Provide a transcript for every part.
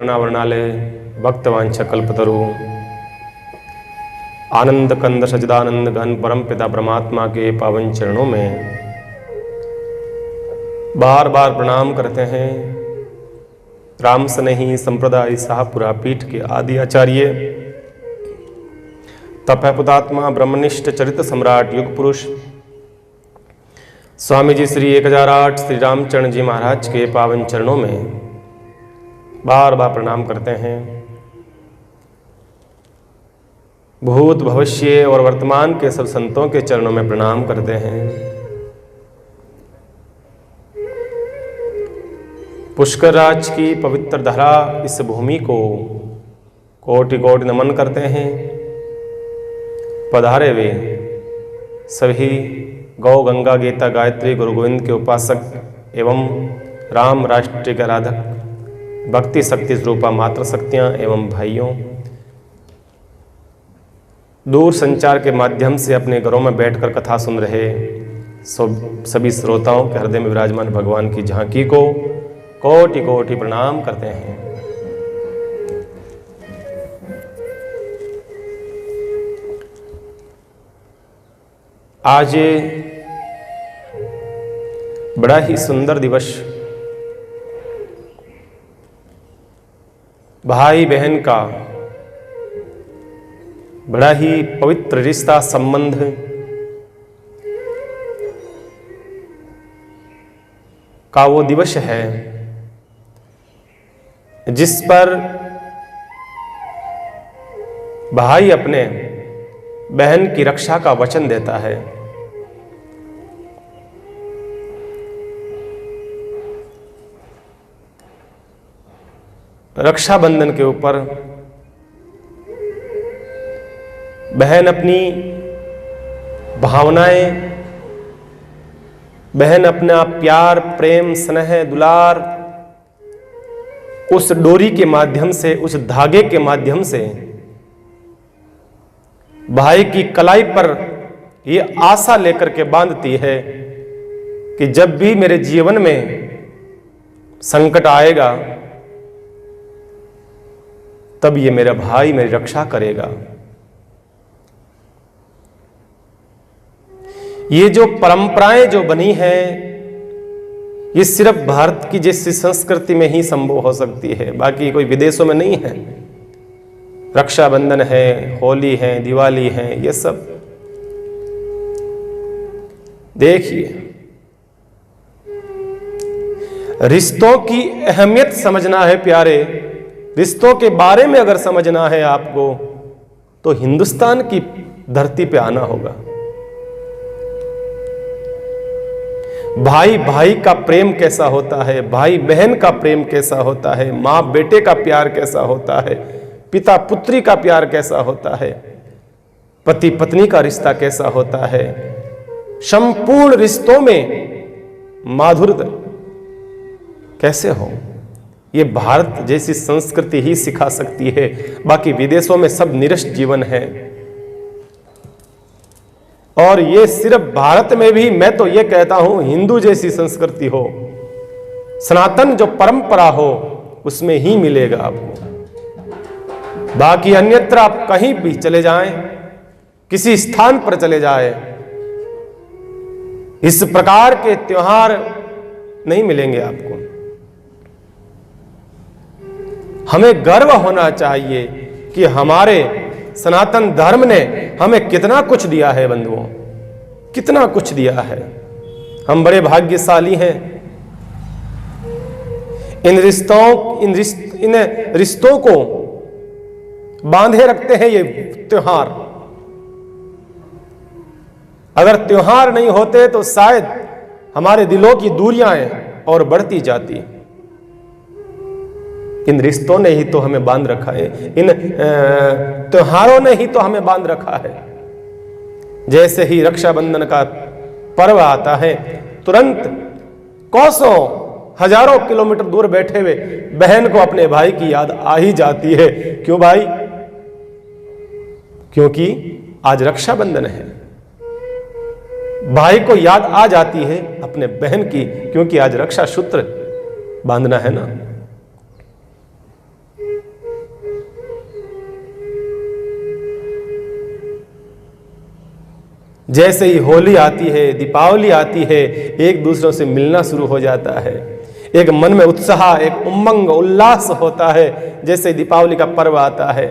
वर्णाले भक्तवांछकल्पतरु आनंद कंद सच्चिदानंद घन परम पिता परमात्मा के पावन चरणों में बार बार प्रणाम करते हैं। राम स्नेही संप्रदाय शाहपुरा पीठ के आदि आचार्य तप पुतात्मा ब्रह्मनिष्ठ चरित्र सम्राट युग पुरुष स्वामी जी श्री 1008 श्री रामचरण जी महाराज के पावन चरणों में बार बार प्रणाम करते हैं। भूत भविष्य और वर्तमान के सब संतों के चरणों में प्रणाम करते हैं। पुष्कर राज की पवित्र धरा इस भूमि को कोटि कोटि नमन करते हैं। पधारे वे सभी गौ गंगा गीता गायत्री गुरु गोविंद के उपासक एवं राम राष्ट्र के आराधक भक्ति शक्ति स्वरूपा मात्र शक्तियाँ एवं भाइयों, दूर संचार के माध्यम से अपने घरों में बैठकर कथा सुन रहे सभी श्रोताओं के हृदय में विराजमान भगवान की झांकी को कोटि कोटि प्रणाम करते हैं। आज बड़ा ही सुंदर दिवस, भाई बहन का बड़ा ही पवित्र रिश्ता संबंध का वो दिवस है जिस पर भाई अपने बहन की रक्षा का वचन देता है। रक्षाबंधन के ऊपर बहन अपनी भावनाएं, बहन अपना प्यार प्रेम स्नेह दुलार उस डोरी के माध्यम से, उस धागे के माध्यम से भाई की कलाई पर ये आशा लेकर के बांधती है कि जब भी मेरे जीवन में संकट आएगा तब ये मेरा भाई मेरी रक्षा करेगा। ये जो परंपराएं जो बनी हैं ये सिर्फ भारत की जैसी संस्कृति में ही संभव हो सकती है, बाकी कोई विदेशों में नहीं है। रक्षाबंधन है, होली है, दिवाली है, ये सब देखिए, रिश्तों की अहमियत समझना है प्यारे, रिश्तों के बारे में अगर समझना है आपको तो हिंदुस्तान की धरती पे आना होगा। भाई भाई का प्रेम कैसा होता है, भाई बहन का प्रेम कैसा होता है, माँ बेटे का प्यार कैसा होता है, पिता पुत्री का प्यार कैसा होता है, पति पत्नी का रिश्ता कैसा होता है, संपूर्ण रिश्तों में माधुर्य कैसे हो, ये भारत जैसी संस्कृति ही सिखा सकती है। बाकी विदेशों में सब निरस्त जीवन है और ये सिर्फ भारत में भी, मैं तो ये कहता हूं, हिंदू जैसी संस्कृति हो, सनातन जो परंपरा हो, उसमें ही मिलेगा आपको। बाकी अन्यत्र आप कहीं भी चले जाएं, किसी स्थान पर चले जाएं, इस प्रकार के त्योहार नहीं मिलेंगे आपको। हमें गर्व होना चाहिए कि हमारे सनातन धर्म ने हमें कितना कुछ दिया है बंधुओं, कितना कुछ दिया है। हम बड़े भाग्यशाली हैं। इन रिश्तों को बांधे रखते हैं ये त्योहार। अगर त्योहार नहीं होते तो शायद हमारे दिलों की दूरियां और बढ़ती जाती। इन रिश्तों ने ही तो हमें बांध रखा है, इन त्योहारों ने ही तो हमें बांध रखा है। जैसे ही रक्षाबंधन का पर्व आता है, तुरंत कोसों हजारों किलोमीटर दूर बैठे हुए बहन को अपने भाई की याद आ ही जाती है। क्यों भाई? क्योंकि आज रक्षाबंधन है। भाई को याद आ जाती है अपने बहन की, क्योंकि आज रक्षा सूत्र बांधना है ना। जैसे ही होली आती है, दीपावली आती है, एक दूसरों से मिलना शुरू हो जाता है। एक मन में उत्साह, एक उमंग उल्लास होता है जैसे दीपावली का पर्व आता है,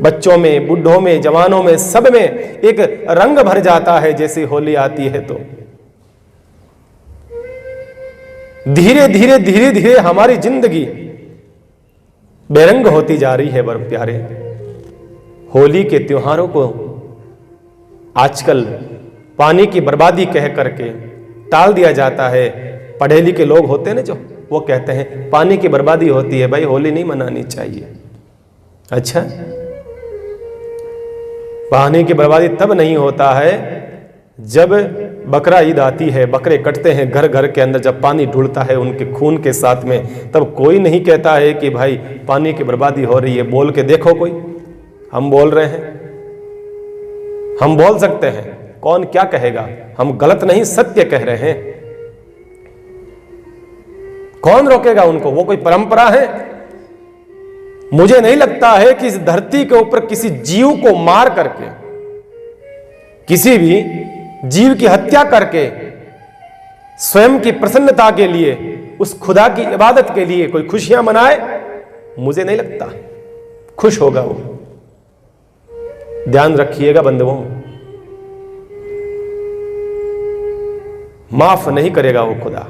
बच्चों में, बुढ़ों में, जवानों में, सब में एक रंग भर जाता है जैसे होली आती है। तो धीरे धीरे धीरे धीरे हमारी जिंदगी बेरंग होती जा रही है। बर प्यारे, होली के त्योहारों को आजकल पानी की बर्बादी कह करके टाल दिया जाता है। पढ़े लिखे लोग होते हैं ना, जो वो कहते हैं पानी की बर्बादी होती है, भाई होली नहीं मनानी चाहिए। अच्छा, पानी की बर्बादी तब नहीं होता है जब बकरा ईद आती है, बकरे कटते हैं घर घर के अंदर, जब पानी ढुलता है उनके खून के साथ में, तब कोई नहीं कहता है कि भाई पानी की बर्बादी हो रही है। बोल के देखो कोई, हम बोल रहे हैं, हम बोल सकते हैं, कौन क्या कहेगा? हम गलत नहीं सत्य कह रहे हैं, कौन रोकेगा उनको? वो कोई परंपरा है? मुझे नहीं लगता है कि इस धरती के ऊपर किसी जीव को मार करके, किसी भी जीव की हत्या करके स्वयं की प्रसन्नता के लिए, उस खुदा की इबादत के लिए कोई खुशियां मनाए, मुझे नहीं लगता खुश होगा वो। ध्यान रखिएगा बंधुओं, माफ नहीं करेगा वो खुदा।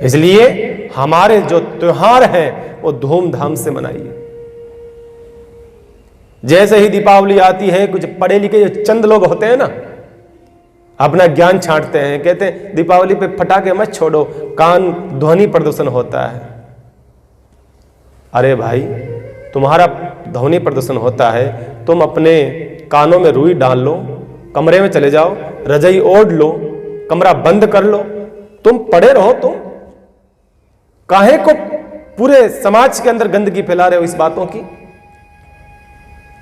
इसलिए हमारे जो त्योहार हैं वो धूमधाम से मनाइए। जैसे ही दीपावली आती है, कुछ पढ़े लिखे जो चंद लोग होते हैं ना, अपना ज्ञान छांटते हैं, कहते हैं दीपावली पे पटाखे मत छोड़ो, कान ध्वनि प्रदूषण होता है। अरे भाई, तुम्हारा ध्वनि प्रदूषण होता है, तुम अपने कानों में रुई डाल लो, कमरे में चले जाओ, रजाई ओढ़ लो, कमरा बंद कर लो, तुम पड़े रहो। तुम काहे को पूरे समाज के अंदर गंदगी फैला रहे हो इस बातों की,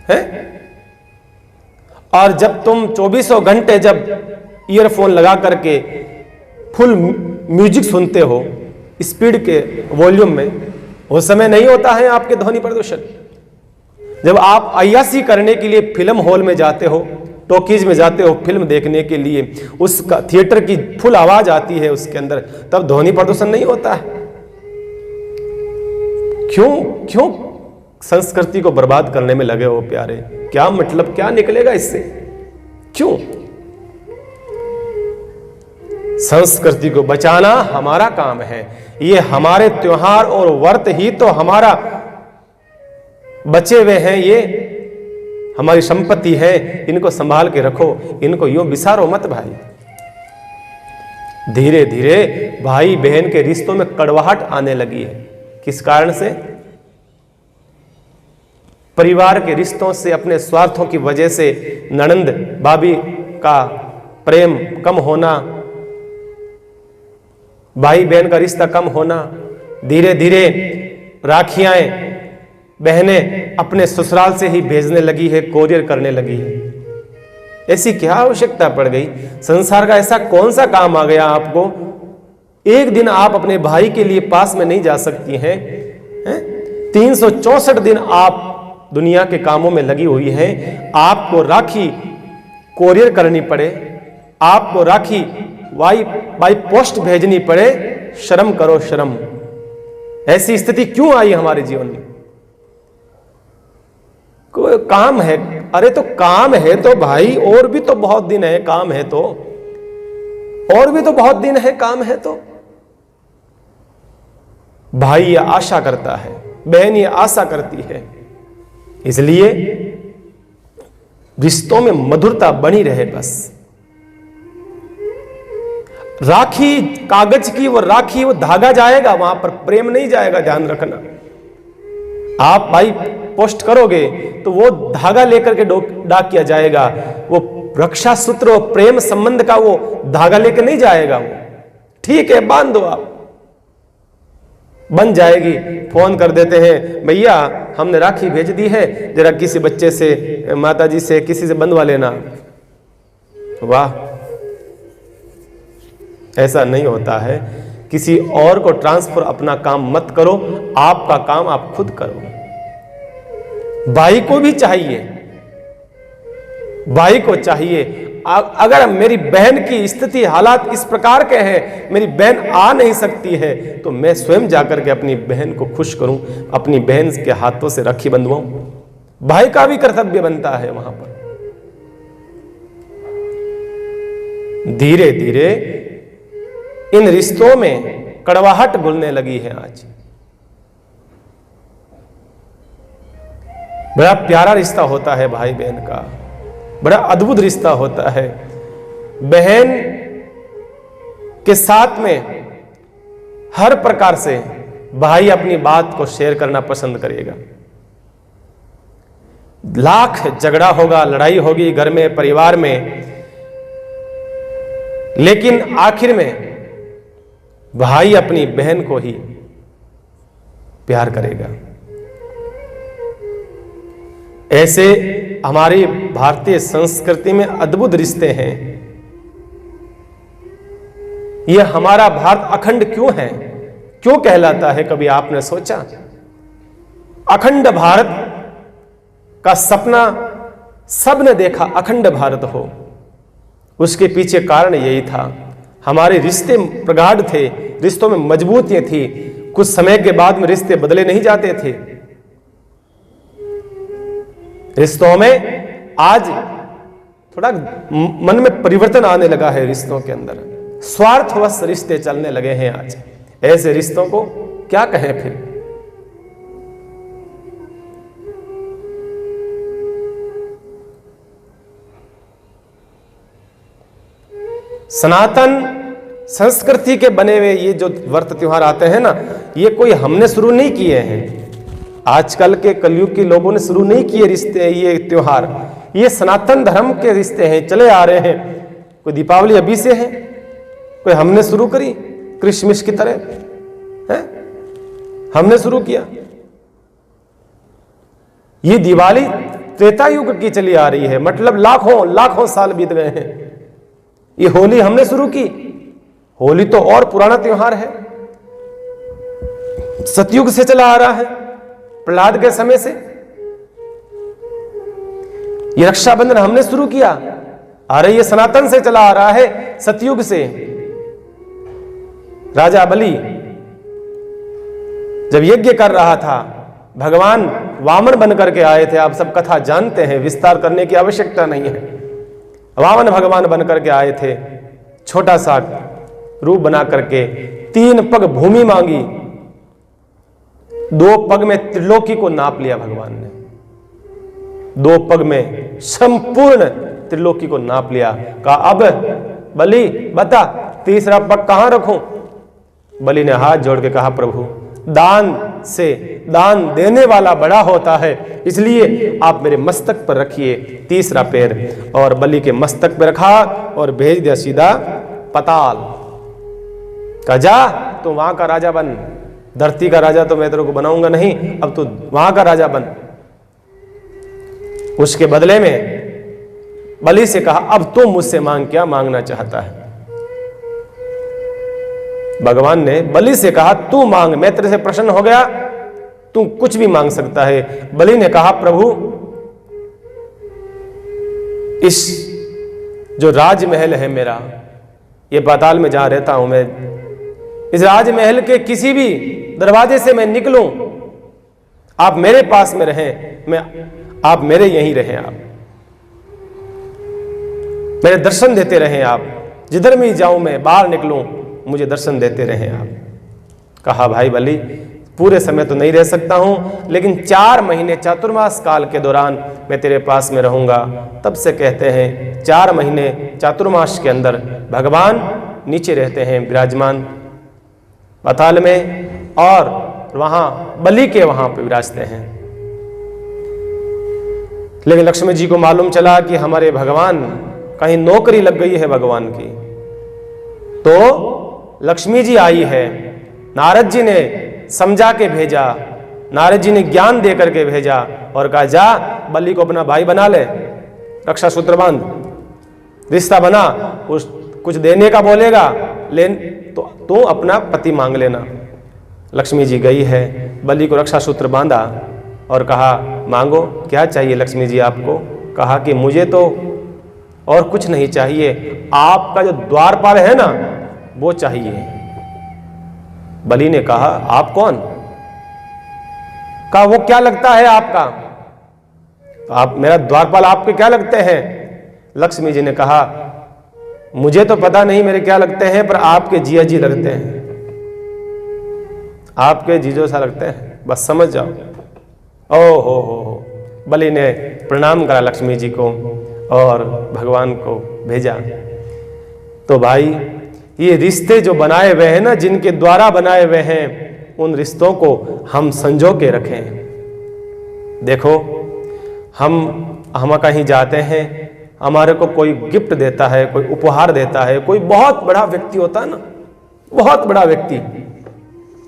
है? और जब तुम 24 घंटे जब ईयरफोन लगा करके फुल म्यूजिक सुनते हो स्पीड के वॉल्यूम में, उस समय नहीं होता है आपके ध्वनि प्रदूषण। जब आप अय्यासी करने के लिए फिल्म हॉल में जाते हो, टॉकीज में जाते हो फिल्म देखने के लिए, उसका थिएटर की फुल आवाज आती है उसके अंदर, तब ध्वनि प्रदूषण नहीं होता है। क्यों संस्कृति को बर्बाद करने में लगे हो प्यारे? क्या मतलब, क्या निकलेगा इससे? क्यों? संस्कृति को बचाना हमारा काम है। ये हमारे त्योहार और व्रत ही तो हमारा बचे हुए हैं, ये हमारी संपत्ति है, इनको संभाल के रखो, इनको यूं बिसारो मत भाई। धीरे धीरे भाई बहन के रिश्तों में कड़वाहट आने लगी है। किस कारण से? परिवार के रिश्तों से, अपने स्वार्थों की वजह से ननंद भाभी का प्रेम कम होना, भाई बहन का रिश्ता कम होना, धीरे धीरे राखियां बहनें अपने ससुराल से ही भेजने लगी है, कोरियर करने लगी है। ऐसी क्या आवश्यकता पड़ गई? संसार का ऐसा कौन सा काम आ गया आपको? एक दिन आप अपने भाई के लिए पास में नहीं जा सकती हैं, 364 दिन आप दुनिया के कामों में लगी हुई हैं। आपको राखी कोरियर करनी पड़े, आपको राखी बाई पोस्ट भेजनी पड़े, शर्म करो शर्म। ऐसी स्थिति क्यों आई हमारे जीवन में? कोई काम है? अरे तो काम है तो भाई, और भी तो बहुत दिन है, काम है तो और भी तो बहुत दिन है, काम है तो। भाई ये आशा करता है, बहन ये आशा करती है, इसलिए रिश्तों में मधुरता बनी रहे। बस राखी कागज की, वो राखी, वो धागा जाएगा, वहां पर प्रेम नहीं जाएगा, ध्यान रखना। आप भाई पोस्ट करोगे तो वो धागा लेकर के डाक किया जाएगा, वो रक्षा सूत्र और प्रेम संबंध का वो धागा लेकर नहीं जाएगा। वो ठीक है, बांध दो, आप बन जाएगी। फोन कर देते हैं, भैया हमने राखी भेज दी है, जरा किसी बच्चे से, माताजी से, किसी से बंधवा लेना। वाह, ऐसा नहीं होता है। किसी और को ट्रांसफर अपना काम मत करो, आपका काम आप खुद करो। भाई को भी चाहिए, भाई को चाहिए। अगर मेरी बहन की स्थिति हालात इस प्रकार के हैं, मेरी बहन आ नहीं सकती है, तो मैं स्वयं जाकर के अपनी बहन को खुश करूं, अपनी बहन के हाथों से राखी बंधवाऊं। भाई का भी कर्तव्य बनता है वहां पर। धीरे धीरे इन रिश्तों में कड़वाहट घुलने लगी है। आज बड़ा प्यारा रिश्ता होता है भाई बहन का, बड़ा अद्भुत रिश्ता होता है। बहन के साथ में हर प्रकार से भाई अपनी बात को शेयर करना पसंद करेगा। लाख झगड़ा होगा, लड़ाई होगी घर में, परिवार में, लेकिन आखिर में भाई अपनी बहन को ही प्यार करेगा। ऐसे हमारी भारतीय संस्कृति में अद्भुत रिश्ते हैं। यह हमारा भारत अखंड क्यों है, क्यों कहलाता है, कभी आपने सोचा? अखंड भारत का सपना सबने देखा, अखंड भारत हो। उसके पीछे कारण यही था, हमारे रिश्ते प्रगाढ़ थे, रिश्तों में मजबूतियां थी। कुछ समय के बाद में रिश्ते बदले नहीं जाते थे। रिश्तों में आज थोड़ा मन में परिवर्तन आने लगा है। रिश्तों के अंदर स्वार्थवश रिश्ते चलने लगे हैं आज। ऐसे रिश्तों को क्या कहें फिर? सनातन संस्कृति के बने हुए ये जो व्रत त्योहार आते हैं ना, ये कोई हमने शुरू नहीं किए हैं। आजकल के कलयुग के लोगों ने शुरू नहीं किए रिश्ते, ये त्योहार, ये सनातन धर्म के रिश्ते हैं, चले आ रहे हैं। कोई दीपावली अभी से है, कोई हमने शुरू करी क्रिसमस की तरह है, हमने शुरू किया। ये दिवाली त्रेता युग की चली आ रही है, मतलब लाखों लाखों साल बीत गए हैं। ये होली हमने शुरू की, होली तो और पुराना त्योहार है, सतयुग से चला आ रहा है, प्रहलाद के समय से। ये रक्षाबंधन हमने शुरू किया, अरे ये सनातन से चला आ रहा है, सतयुग से। राजा बलि जब यज्ञ कर रहा था, भगवान वामन बन करके आए थे। आप सब कथा जानते हैं, विस्तार करने की आवश्यकता नहीं है। वामन भगवान बन करके आए थे, छोटा सा रूप बना करके, 3 पग भूमि मांगी, 2 पग में त्रिलोकी को नाप लिया भगवान ने। 2 पग में संपूर्ण त्रिलोकी को नाप लिया। कहा अब बलि बता, तीसरा पग कहां रखूं? बलि ने हाथ जोड़ के कहा, प्रभु दान से दान देने वाला बड़ा होता है, इसलिए आप मेरे मस्तक पर रखिए तीसरा पैर। और बलि के मस्तक पर रखा और भेज दिया सीधा पताल। कहा जा तू वहां का राजा बन, धरती का राजा तो मैं तेरे को बनाऊंगा नहीं, अब तू वहां का राजा बन। उसके बदले में बलि से कहा, अब तू मुझसे मांग, क्या मांगना चाहता है? भगवान ने बलि से कहा, तू मांग, मैं तेरे से प्रसन्न हो गया, तू कुछ भी मांग सकता है। बलि ने कहा, प्रभु इस जो राजमहल है मेरा, ये पाताल में जहां रहता हूं मैं, इस राजमहल के किसी भी दरवाजे से मैं निकलूं, आप मेरे पास में रहें, आप मेरे यहीं रहें, आप मेरे दर्शन देते रहें, आप जिधर भी जाऊं मैं, बाहर निकलूं, मुझे दर्शन देते रहें आप। कहा, भाई बलि पूरे समय तो नहीं रह सकता हूं, लेकिन 4 महीने चातुर्मास काल के दौरान मैं तेरे पास में रहूंगा। तब से कहते हैं 4 महीने चातुर्मास के अंदर भगवान नीचे रहते हैं विराजमान पाताल में, और वहां बलि के वहां पे विराजते हैं। लेकिन लक्ष्मी जी को मालूम चला कि हमारे भगवान कहीं नौकरी लग गई है भगवान की, तो लक्ष्मी जी आई है। नारद जी ने समझा के भेजा, नारद जी ने ज्ञान दे करके भेजा और कहा, जा बलि को अपना भाई बना ले, रक्षा सूत्र बांध, रिश्ता बना, कुछ देने का बोलेगा ले तो तू अपना पति मांग लेना। लक्ष्मी जी गई है, बलि को रक्षा सूत्र बांधा और कहा मांगो, क्या चाहिए लक्ष्मी जी आपको? कहा कि मुझे तो और कुछ नहीं चाहिए, आपका जो द्वारपाल है ना वो चाहिए। बलि ने कहा आप कौन? कहा वो क्या लगता है आपका? तो आप मेरा द्वारपाल आपके क्या लगते हैं? लक्ष्मी जी ने कहा मुझे तो पता नहीं मेरे क्या लगते हैं, पर आपके जिया जी लगते हैं, आपके जीजो सा लगते हैं, बस समझ जाओ। ओ हो। बलि ने प्रणाम करा लक्ष्मी जी को और भगवान को भेजा। तो भाई ये रिश्ते जो बनाए हुए हैं ना, जिनके द्वारा बनाए हुए हैं, उन रिश्तों को हम संजो के रखें। देखो हम कहीं जाते हैं, हमारे को कोई गिफ्ट देता है, कोई उपहार देता है, कोई बहुत बड़ा व्यक्ति होता है ना, बहुत बड़ा व्यक्ति,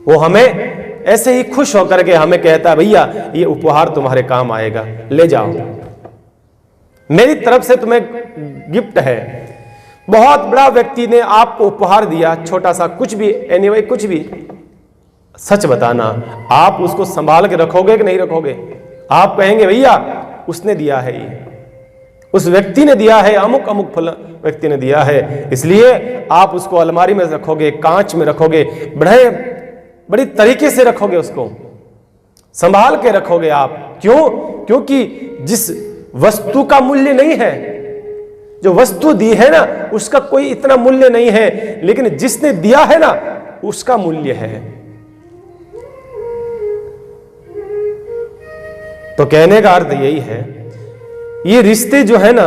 वो हमें ऐसे ही खुश होकर के हमें कहता है भैया ये उपहार तुम्हारे काम आएगा, ले जाओ, मेरी तरफ से तुम्हें गिफ्ट है। बहुत बड़ा व्यक्ति ने आपको उपहार दिया, छोटा सा कुछ भी, एनीवे कुछ भी, सच बताना आप उसको संभाल के रखोगे कि नहीं रखोगे? आप कहेंगे भैया उसने दिया है, ये उस व्यक्ति ने दिया है, अमुक अमुक फल व्यक्ति ने दिया है, इसलिए आप उसको अलमारी में रखोगे, कांच में रखोगे, बड़ी तरीके से रखोगे, उसको संभाल के रखोगे आप। क्यों? क्योंकि जिस वस्तु का मूल्य नहीं है, जो वस्तु दी है ना उसका कोई इतना मूल्य नहीं है, लेकिन जिसने दिया है ना उसका मूल्य है। तो कहने का अर्थ यही है, ये रिश्ते जो है ना,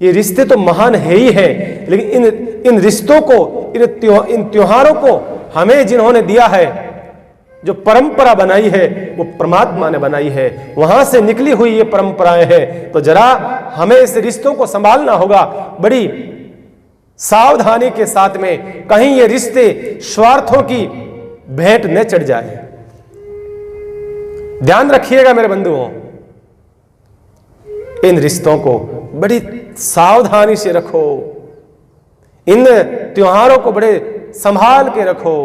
ये रिश्ते तो महान है ही है, लेकिन इन रिश्तों को, इन त्योहारों को हमें जिन्होंने दिया है, जो परंपरा बनाई है वो परमात्मा ने बनाई है, वहां से निकली हुई ये परंपराएं हैं। तो जरा हमें इस रिश्तों को संभालना होगा बड़ी सावधानी के साथ में, कहीं ये रिश्ते स्वार्थों की भेंट न चढ़ जाए। ध्यान रखिएगा मेरे बंधुओं, इन रिश्तों को बड़ी सावधानी से रखो, इन त्योहारों को बड़े संभाल के रखो।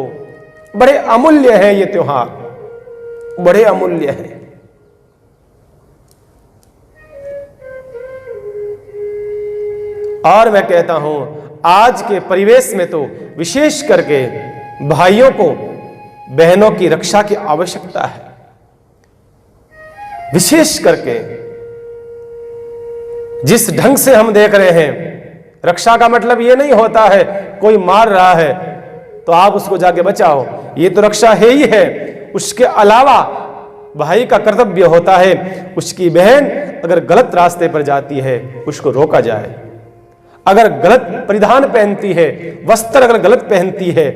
बड़े अमूल्य है ये त्योहार, बड़े अमूल्य है। और मैं कहता हूं आज के परिवेश में तो विशेष करके भाइयों को बहनों की रक्षा की आवश्यकता है। विशेष करके जिस ढंग से हम देख रहे हैं, रक्षा का मतलब यह नहीं होता है कोई मार रहा है तो आप उसको जाके बचाओ, ये तो रक्षा है ही है। उसके अलावा भाई का कर्तव्य होता है उसकी बहन अगर गलत रास्ते पर जाती है उसको रोका जाए। अगर गलत परिधान पहनती है, वस्त्र अगर गलत पहनती है,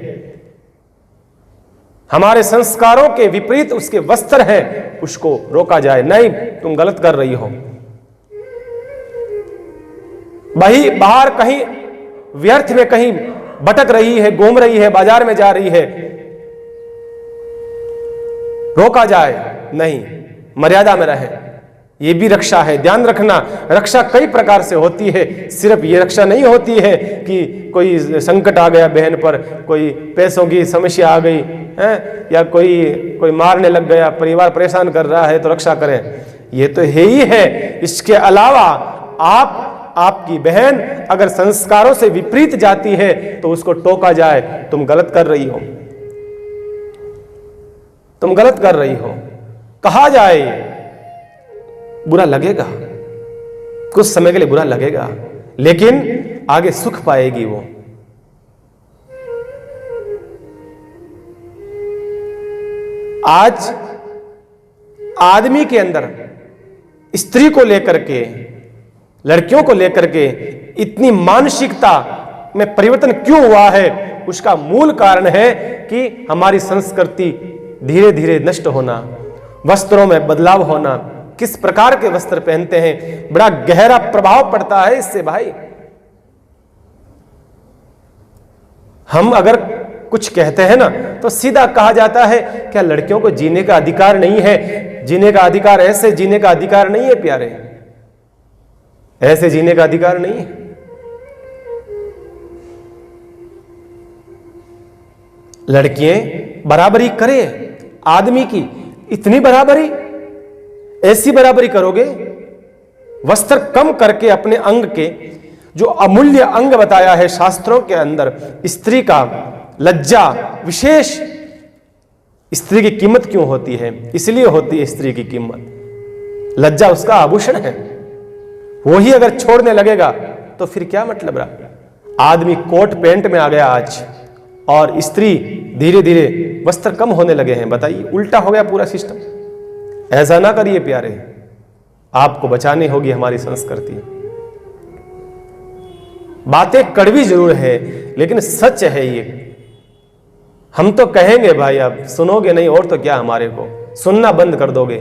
हमारे संस्कारों के विपरीत उसके वस्त्र हैं, उसको रोका जाए, नहीं तुम गलत कर रही हो। भाई बाहर कहीं व्यर्थ में कहीं भटक रही है, घूम रही है, बाजार में जा रही है, रोका जाए, नहीं, मर्यादा में रहे। ये भी रक्षा है, ध्यान रखना। रक्षा कई प्रकार से होती है, सिर्फ ये रक्षा नहीं होती है कि कोई संकट आ गया बहन पर, कोई पैसों की समस्या आ गई है, या कोई मारने लग गया, परिवार परेशान कर रहा है तो रक्षा करें, ये तो है ही है। इसके अलावा आपकी बहन अगर संस्कारों से विपरीत जाती है तो उसको टोका जाए, तुम गलत कर रही हो, तुम गलत कर रही हो, कहा जाए, बुरा लगेगा, कुछ समय के लिए बुरा लगेगा, लेकिन आगे सुख पाएगी वो। आज आदमी के अंदर स्त्री को लेकर के, लड़कियों को लेकर के इतनी मानसिकता में परिवर्तन क्यों हुआ है? उसका मूल कारण है कि हमारी संस्कृति धीरे धीरे नष्ट होना, वस्त्रों में बदलाव होना, किस प्रकार के वस्त्र पहनते हैं, बड़ा गहरा प्रभाव पड़ता है इससे। भाई हम अगर कुछ कहते हैं ना तो सीधा कहा जाता है क्या लड़कियों को जीने का अधिकार नहीं है? जीने का अधिकार, ऐसे जीने का अधिकार नहीं है प्यारे, ऐसे जीने का अधिकार नहीं है। लड़कियां बराबरी करें आदमी की, इतनी बराबरी ऐसी बराबरी करोगे, वस्त्र कम करके अपने अंग के जो अमूल्य अंग बताया है शास्त्रों के अंदर, स्त्री का लज्जा विशेष। स्त्री की कीमत क्यों होती है? इसलिए होती है स्त्री की कीमत, लज्जा उसका आभूषण है। वही अगर छोड़ने लगेगा तो फिर क्या मतलब रहा? आदमी कोट पैंट में आ गया आज, और स्त्री धीरे धीरे वस्त्र कम होने लगे हैं। बताइए, उल्टा हो गया पूरा सिस्टम। ऐसा ना करिए प्यारे, आपको बचानी होगी हमारी संस्कृति। बातें कड़वी जरूर है लेकिन सच है ये। हम तो कहेंगे भाई, अब सुनोगे नहीं और तो क्या, हमारे को सुनना बंद कर दोगे,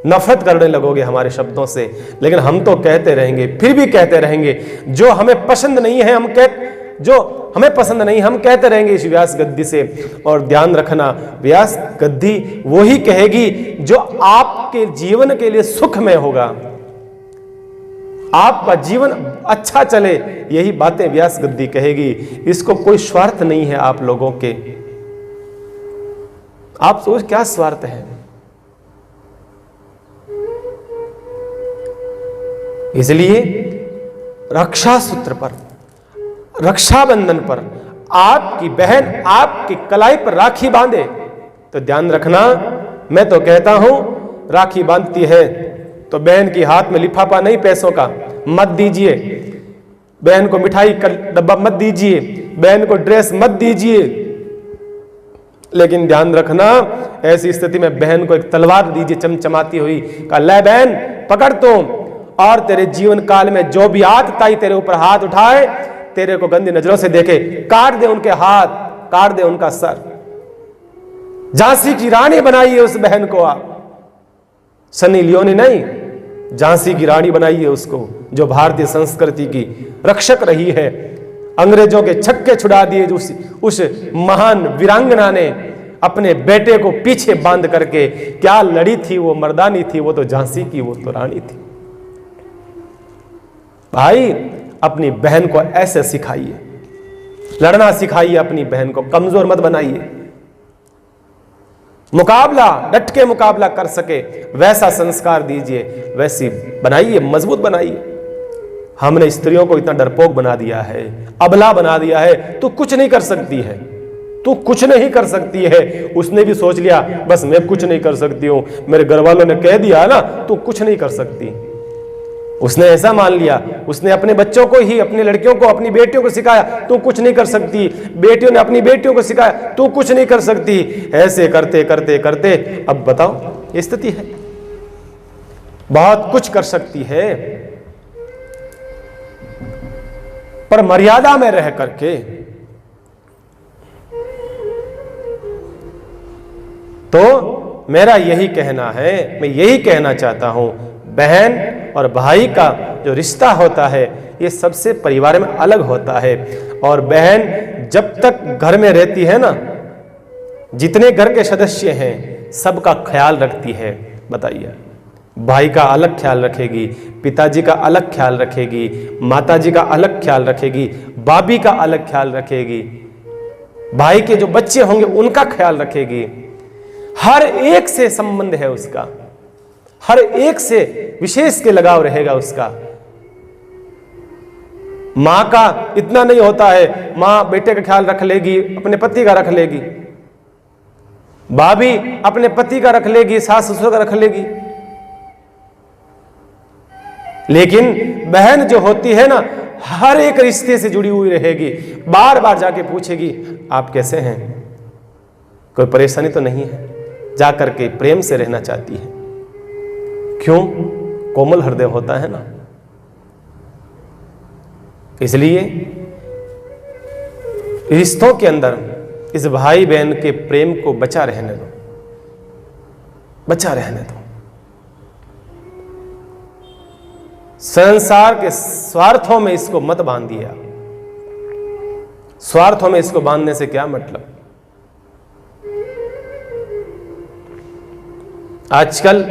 नफरत करने लगोगे हमारे शब्दों से, लेकिन हम तो कहते रहेंगे, फिर भी कहते रहेंगे। जो हमें पसंद नहीं है हम कहते रहेंगे इस व्यास गद्दी से। और ध्यान रखना, व्यास गद्दी वही कहेगी जो आपके जीवन के लिए सुखमय होगा, आपका जीवन अच्छा चले, यही बातें व्यास गद्दी कहेगी। इसको कोई स्वार्थ नहीं है आप लोगों के। आप सोच क्या स्वार्थ है? इसलिए रक्षा सूत्र पर, रक्षाबंधन पर आपकी बहन आपकी कलाई पर राखी बांधे तो ध्यान रखना, मैं तो कहता हूं राखी बांधती है तो बहन की हाथ में लिफाफा नहीं पैसों का मत दीजिए, बहन को मिठाई का डब्बा मत दीजिए, बहन को ड्रेस मत दीजिए। लेकिन ध्यान रखना, ऐसी स्थिति में बहन को एक तलवार दीजिए चमचमाती हुई, का ले बहन पकड़ तुम, और तेरे जीवन काल में जो भी आतताई तेरे ऊपर हाथ उठाए, तेरे को गंदी नजरों से देखे, काट दे उनके हाथ, काट दे उनका सर। झांसी की रानी बनाइए उस बहन को आप, सनी लियोनी नहीं, झांसी की रानी बनाइए उसको, जो भारतीय संस्कृति की रक्षक रही है। अंग्रेजों के छक्के छुड़ा दिए उस महान वीरांगना ने अपने बेटे को पीछे बांध करके। क्या लड़ी थी वो, मर्दानी थी वो तो, झांसी की वो तो रानी थी। भाई अपनी बहन को ऐसे सिखाइए, लड़ना सिखाइए अपनी बहन को, कमजोर मत बनाइए। मुकाबला, डट के मुकाबला कर सके वैसा संस्कार दीजिए, वैसी बनाइए, मजबूत बनाइए। हमने स्त्रियों को इतना डरपोक बना दिया है, अबला बना दिया है, तू कुछ नहीं कर सकती है, तू कुछ नहीं कर सकती है। उसने भी सोच लिया बस मैं कुछ नहीं कर सकती हूं, मेरे घर वालों ने कह दिया ना तू कुछ नहीं कर सकती। उसने ऐसा मान लिया, उसने अपने बच्चों को ही, अपनी लड़कियों को, अपनी बेटियों को सिखाया तू कुछ नहीं कर सकती, बेटियों ने अपनी बेटियों को सिखाया तू कुछ नहीं कर सकती। ऐसे करते करते करते अब बताओ ये स्थिति है। बहुत कुछ कर सकती है पर मर्यादा में रह करके। तो मेरा यही कहना है, मैं यही कहना चाहता हूं, बहन और भाई का जो रिश्ता होता है ये सबसे परिवार में अलग होता है। और बहन जब तक घर में रहती है ना, जितने घर के सदस्य हैं सबका ख्याल रखती है। बताइए, भाई का अलग ख्याल रखेगी, पिताजी का अलग ख्याल रखेगी, माताजी का अलग ख्याल रखेगी, भाभी का अलग ख्याल रखेगी, भाई के जो बच्चे होंगे उनका ख्याल रखेगी। हर एक से संबंध है उसका, हर एक से विशेष के लगाव रहेगा उसका। मां का इतना नहीं होता है, मां बेटे का ख्याल रख लेगी, अपने पति का रख लेगी, भाभी अपने पति का रख लेगी, सास ससुर का रख लेगी। लेकिन बहन जो होती है ना, हर एक रिश्ते से जुड़ी हुई रहेगी, बार बार जाके पूछेगी आप कैसे हैं, कोई परेशानी तो नहीं है, जाकर के प्रेम से रहना चाहती है। क्यों? कोमल हृदय होता है ना। इसलिए रिश्तों के अंदर इस भाई बहन के प्रेम को बचा रहने दो, बचा रहने दो। संसार के स्वार्थों में इसको मत बांध दिया। स्वार्थों में इसको बांधने से क्या मतलब? आजकल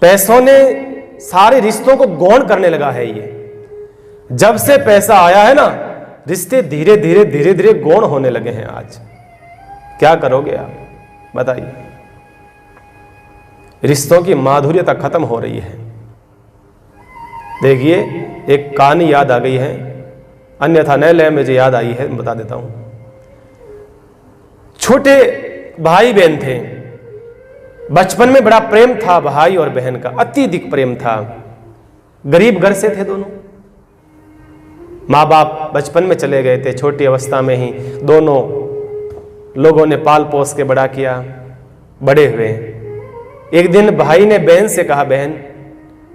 पैसों ने सारे रिश्तों को गौण करने लगा है। ये जब से पैसा आया है ना, रिश्ते धीरे धीरे धीरे धीरे गौण होने लगे हैं। आज क्या करोगे आप बताइए? रिश्तों की माधुर्यता खत्म हो रही है। देखिए, एक कहानी याद आ गई है, अन्यथा नए लय मुझे याद आई है, बता देता हूं। छोटे भाई बहन थे, बचपन में बड़ा प्रेम था भाई और बहन का, अत्यधिक प्रेम था। गरीब घर से थे दोनों, माँ बाप बचपन में चले गए थे, छोटी अवस्था में ही दोनों लोगों ने पाल पोस के बड़ा किया, बड़े हुए। एक दिन भाई ने बहन से कहा, बहन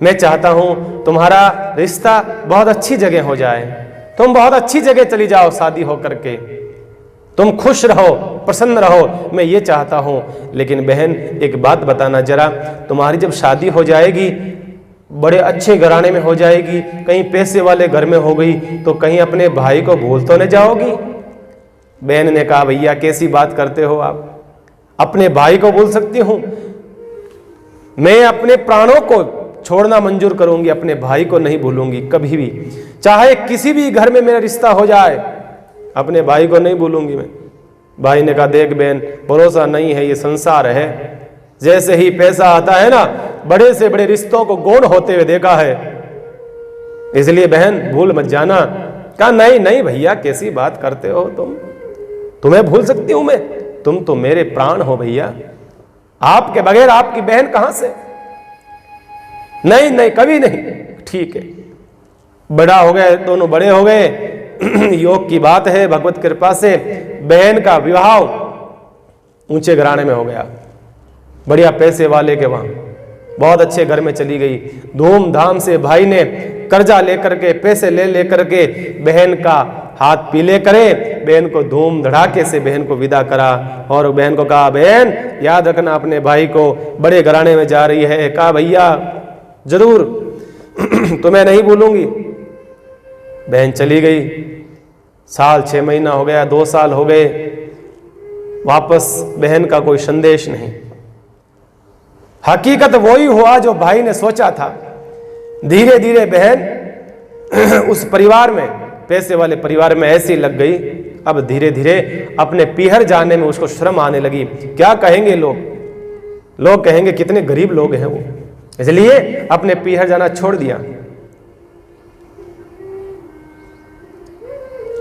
मैं चाहता हूं तुम्हारा रिश्ता बहुत अच्छी जगह हो जाए, तुम बहुत अच्छी जगह चली जाओ शादी हो करके, तुम खुश रहो, प्रसन्न रहो, मैं ये चाहता हूं। लेकिन बहन एक बात बताना जरा, तुम्हारी जब शादी हो जाएगी, बड़े अच्छे घराने में हो जाएगी, कहीं पैसे वाले घर में हो गई, तो कहीं अपने भाई को भूल तो न जाओगी। बहन ने कहा, भैया कैसी बात करते हो आप, अपने भाई को भूल सकती हूं? मैं अपने प्राणों को छोड़ना मंजूर करूंगी, अपने भाई को नहीं भूलूंगी कभी भी, चाहे किसी भी घर में मेरा रिश्ता हो जाए, अपने भाई को नहीं भूलूंगी मैं। भाई ने कहा, देख बहन, भरोसा नहीं है, ये संसार है, जैसे ही पैसा आता है ना, बड़े से बड़े रिश्तों को गौण होते हुए देखा है, इसलिए बहन भूल मत जाना। कहा, नहीं नहीं भैया, कैसी बात करते हो तुम, तुम्हें भूल सकती हूं मैं, तुम तो मेरे प्राण हो भैया, आपके बगैर आपकी बहन कहां से? नहीं नहीं, कभी नहीं। ठीक है, बड़ा हो गए, दोनों बड़े हो गए, योग की बात है, भगवत कृपा से बहन का विवाह ऊंचे घराने में हो गया, बढ़िया पैसे वाले के वहां, बहुत अच्छे घर में चली गई। धूमधाम से भाई ने कर्जा लेकर के, पैसे ले लेकर के बहन का हाथ पीले करे, बहन को धूम धड़ाके से बहन को विदा करा, और बहन को कहा, बहन याद रखना अपने भाई को, बड़े घराने में जा रही है। कहा, भैया जरूर, तुम्हें नहीं भूलूंगी। बहन चली गई, साल 6 महीना हो गया, 2 साल हो गए, वापस बहन का कोई संदेश नहीं। हकीकत वही हुआ जो भाई ने सोचा था। धीरे धीरे बहन उस परिवार में, पैसे वाले परिवार में ऐसी लग गई, अब धीरे धीरे अपने पीहर जाने में उसको शर्म आने लगी। क्या कहेंगे लोग, लोग कहेंगे कितने गरीब लोग हैं वो, इसलिए अपने पीहर जाना छोड़ दिया।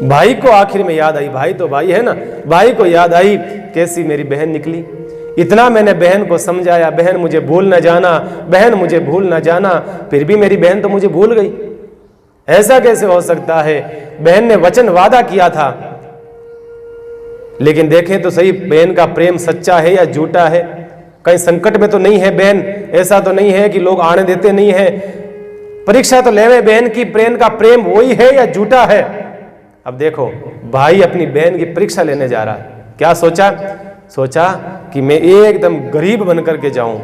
भाई को आखिर में याद आई, भाई तो भाई है ना, भाई को याद आई कैसी मेरी बहन निकली, इतना मैंने बहन को समझाया, बहन मुझे भूल न जाना, बहन मुझे भूल न जाना, फिर भी मेरी बहन तो मुझे भूल गई। ऐसा कैसे हो सकता है? बहन ने वचन वादा किया था, लेकिन देखें तो सही बहन का प्रेम सच्चा है या झूठा है, कहीं संकट में तो नहीं है बहन, ऐसा तो नहीं है कि लोग आने देते नहीं है, परीक्षा तो लेवे बहन की, बहन का प्रेम वही है या झूठा है। अब देखो भाई अपनी बहन की परीक्षा लेने जा रहा है, क्या सोचा? सोचा कि मैं एकदम गरीब बनकर के जाऊं,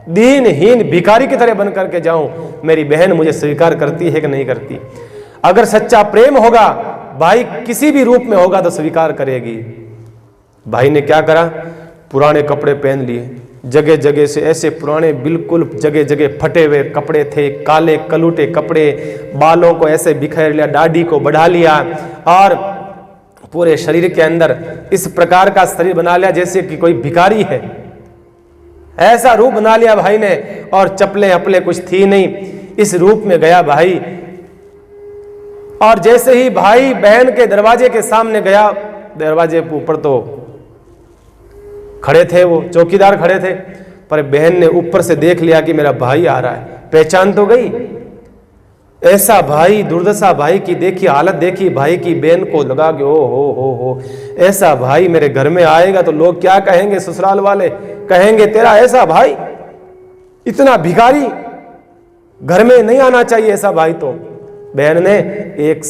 दीनहीन भिखारी की तरह बनकर के जाऊं, मेरी बहन मुझे स्वीकार करती है कि नहीं करती। अगर सच्चा प्रेम होगा, भाई किसी भी रूप में होगा तो स्वीकार करेगी। भाई ने क्या करा, पुराने कपड़े पहन लिए, जगह जगह से ऐसे पुराने बिल्कुल जगह जगह फटे हुए कपड़े थे, काले कलूटे कपड़े, बालों को ऐसे बिखेर लिया, दाढ़ी को बढ़ा लिया, और पूरे शरीर के अंदर इस प्रकार का शरीर बना लिया जैसे कि कोई भिखारी है, ऐसा रूप बना लिया भाई ने। और चप्पलें अपले कुछ थी नहीं, इस रूप में गया भाई। और जैसे ही भाई बहन के दरवाजे के सामने गया, दरवाजे के ऊपर तो खड़े थे वो चौकीदार खड़े थे, पर बहन ने ऊपर से देख लिया कि मेरा भाई आ रहा है, पहचान तो गई। ऐसा भाई, दुर्दशा भाई की देखी, हालत देखी भाई की, बहन को लगा कि ओ हो, ऐसा भाई मेरे घर में आएगा तो लोग क्या कहेंगे, ससुराल वाले कहेंगे तेरा ऐसा भाई, इतना भिखारी, घर में नहीं आना चाहिए ऐसा भाई। तो बहन ने एक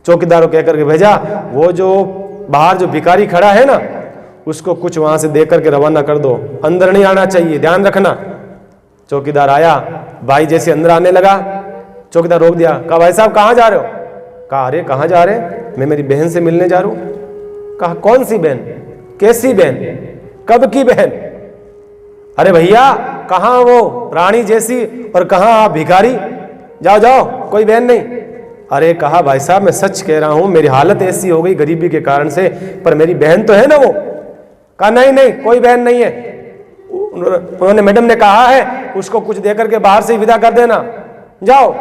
चौकीदार को कहकर के भेजा, वो जो बाहर जो भिखारी खड़ा है ना, उसको कुछ वहां से देकर के रवाना कर दो, अंदर नहीं आना चाहिए, ध्यान रखना। चौकीदार आया, भाई जैसे अंदर आने लगा, चौकीदार रोक दिया, कहा भाई साहब कहाँ जा रहे हो? कहा अरे कहाँ जा रहे? मैं मेरी बहन से मिलने जा रहा हूँ। कहा कौन सी बहन, कैसी बहन, कब की बहन? अरे भैया कहाँ वो रानी जैसी और कहाँ आप भिखारी, जाओ जाओ, कोई बहन नहीं। अरे कहा भाई साहब मैं सच कह रहा हूं, मेरी हालत ऐसी हो गई गरीबी के कारण से, पर मेरी बहन तो है ना वो। कहा नहीं नहीं कोई बहन नहीं है। उन्होंने मैडम ने कहा है उसको कुछ देकर के बाहर से ही विदा कर देना, जाओ।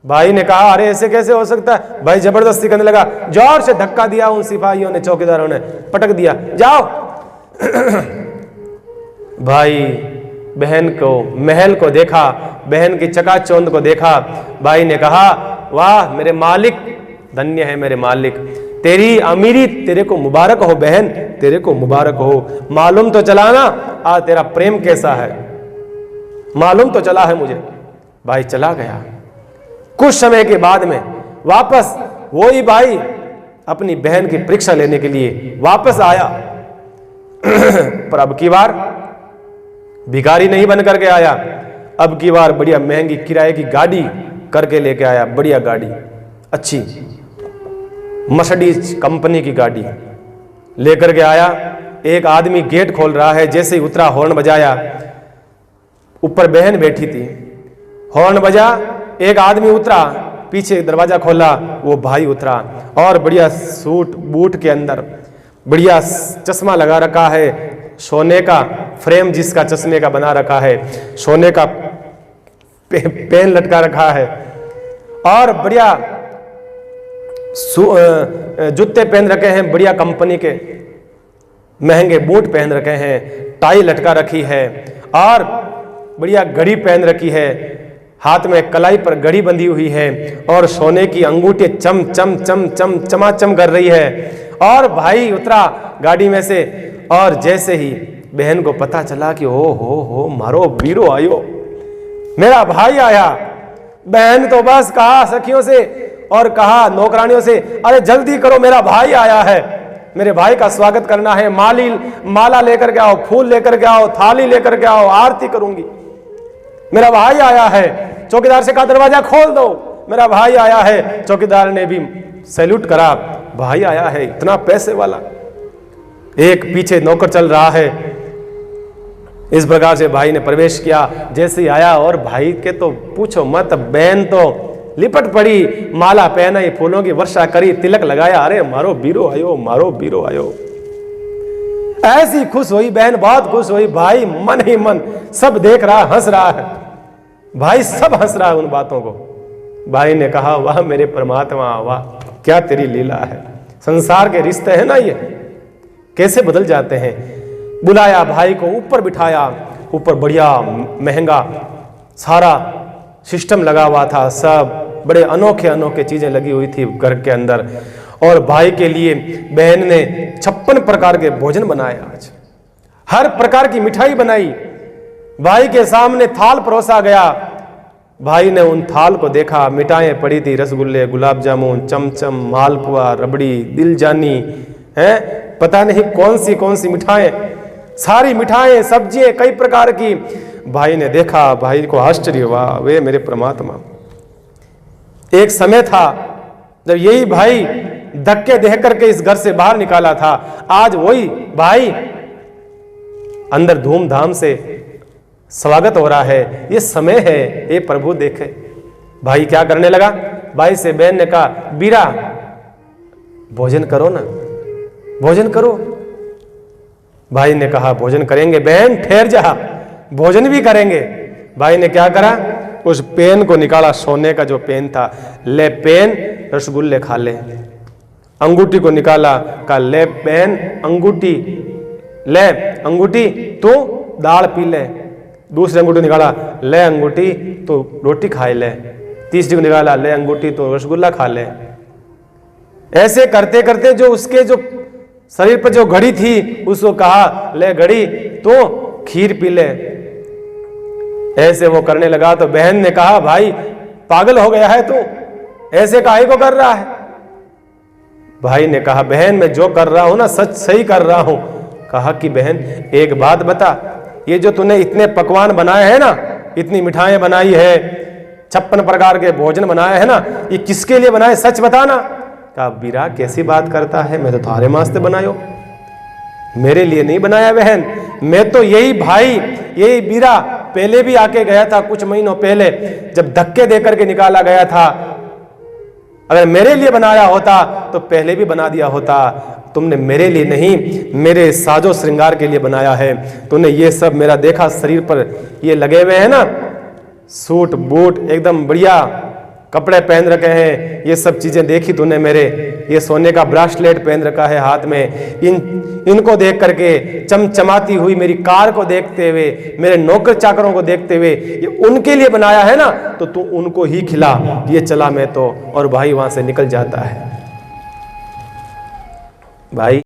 भाई ने कहा अरे ऐसे कैसे हो सकता है। भाई जबरदस्ती करने लगा, जोर से धक्का दिया उन सिपाहियों ने, चौकीदारों ने पटक दिया, जाओ। भाई बहन को महल को देखा, बहन की चकाचौंध को देखा। भाई ने कहा वाह मेरे मालिक, धन्य है मेरे मालिक, तेरी अमीरी तेरे को मुबारक हो बहन, तेरे को मुबारक हो। मालूम तो चला ना आज तेरा प्रेम कैसा है, मालूम तो चला है मुझे। भाई चला गया। कुछ समय के बाद में वापस वही भाई अपनी बहन की परीक्षा लेने के लिए वापस आया। पर अब की बार भिखारी नहीं बन करके आया, अब की बार बढ़िया महंगी किराए की गाड़ी करके लेके आया, बढ़िया गाड़ी, अच्छी मर्सिडीज कंपनी की गाड़ी लेकर के आया। एक आदमी गेट खोल रहा है, जैसे ही उतरा हॉर्न बजाया, ऊपर बहन बैठी थी, हॉर्न बजा, एक आदमी उतरा, पीछे दरवाजा खोला, वो भाई उतरा और बढ़िया सूट बूट के अंदर बढ़िया चश्मा लगा रखा है, सोने का फ्रेम जिसका चश्मे का बना रखा है, सोने का पेन लटका रखा है और बढ़िया जूते पहन रखे हैं, बढ़िया कंपनी के महंगे बूट पहन रखे हैं, टाई लटका रखी है और बढ़िया घड़ी पहन रखी है, हाथ में कलाई पर घड़ी बंधी हुई है और सोने की अंगूठी चम चम चम चम चमाचम कर रही है। और भाई उतरा गाड़ी में से और जैसे ही बहन को पता चला कि हो मारो वीरो आयो, मेरा भाई आया, बहन तो बस कहा सखियों से और कहा नौकरानियों से, अरे जल्दी करो मेरा भाई आया है, मेरे भाई का स्वागत करना है, माला लेकर के आओ, फूल लेकर के आओ, थाली लेकर के आओ, आरती करूंगी, मेरा भाई आया है। चौकीदार से कहा दरवाजा खोल दो, मेरा भाई आया है। चौकीदार ने भी सैल्यूट करा, भाई आया है इतना पैसे वाला। एक पीछे नौकर चल रहा है। इस प्रकार से भाई ने प्रवेश किया, जैसे ही आया और भाई के तो पूछो मत, बहन तो लिपट पड़ी, माला पहनाई, फूलों की वर्षा करी, तिलक लगाया, अरे मारो बीरो आयो, मारो बीरो आयो। ऐसी खुश हुई बहन, बहुत खुश हुई। भाई मन ही मन सब देख रहा, हंस रहा है, भाई सब हंस रहा है उन बातों को। भाई ने कहा वाह मेरे परमात्मा, वाह क्या तेरी लीला है। संसार के रिश्ते हैं ना ये, कैसे बदल जाते हैं। बुलाया भाई को, ऊपर बिठाया, ऊपर बढ़िया महंगा सारा सिस्टम लगा हुआ था, सब बड़े अनोखे अनोखे चीजें लगी हुई थी घर के अंदर। और भाई के लिए बहन ने 56 प्रकार के भोजन बनाए, आज हर प्रकार की मिठाई बनाई। भाई के सामने थाल परोसा गया, भाई ने उन थाल को देखा, मिठाइयां पड़ी थी, रसगुल्ले, गुलाब जामुन, चमचम, मालपुआ, रबड़ी, दिलजानी, है पता नहीं कौन सी मिठाइयां, सारी मिठाइयां, सब्जियां कई प्रकार की। भाई ने देखा, भाई को आश्चर्य हुआ, वे मेरे परमात्मा। एक समय था जब यही भाई धक्के दे करके इस घर से बाहर निकाला था, आज वही भाई अंदर धूमधाम से स्वागत हो रहा है। ये समय है, ये प्रभु देखे। भाई क्या करने लगा, भाई से बहन ने कहा बीरा भोजन करो ना, भोजन करो। भाई ने कहा भोजन करेंगे बहन, ठहर जा, भोजन भी करेंगे। भाई ने क्या करा, उस पेन को निकाला, सोने का जो पेन था, ले पेन रसगुल्ले खा ले। अंगूठी को निकाला, कहा ले पेन अंगूठी, ले अंगूठी तू दाल पी ले। दूसरी अंगूठी निकाला, ले अंगूठी तो रोटी खाए ले। तीसरी को निकाला, ले अंगूठी तो रसगुल्ला खा ले। ऐसे करते करते जो उसके जो शरीर पर जो घड़ी थी उसको कहा ले घड़ी तो खीर पी ले। ऐसे वो करने लगा तो बहन ने कहा भाई पागल हो गया है तू, ऐसे काहे को कर रहा है। भाई ने कहा बहन मैं जो कर रहा हूं ना सच सही कर रहा हूं। कहा कि बहन एक बात बता, ये जो तूने इतने पकवान बनाए हैं ना, इतनी मिठाइयां बनाई है, 56 प्रकार के भोजन बनाए हैं ना, ये किसके लिए बनाए सच बताना। कहा बीरा कैसी बात करता है, मैं तो थारे वास्ते बनायो, मेरे लिए नहीं बनाया बहन। मैं तो यही भाई यही बीरा पहले भी आके गया था, कुछ महीनों पहले जब धक्के देकर के निकाला गया था अगर मेरे लिए बनाया होता तो पहले भी बना दिया होता। तुमने मेरे लिए नहीं, मेरे साजो श्रृंगार के लिए बनाया है। तूने ये सब मेरा देखा, शरीर पर ये लगे हुए हैं ना, सूट बूट एकदम बढ़िया कपड़े पहन रखे हैं, ये सब चीजें देखी तूने मेरे। ये सोने का ब्रासलेट पहन रखा है हाथ में, इनको देख करके, चमचमाती हुई मेरी कार को देखते हुए, मेरे नौकर चाकरों को देखते हुए, ये उनके लिए बनाया है ना, तो तू उनको ही खिला। ये चला मैं तो, और भाई वहां से निकल जाता है। भाई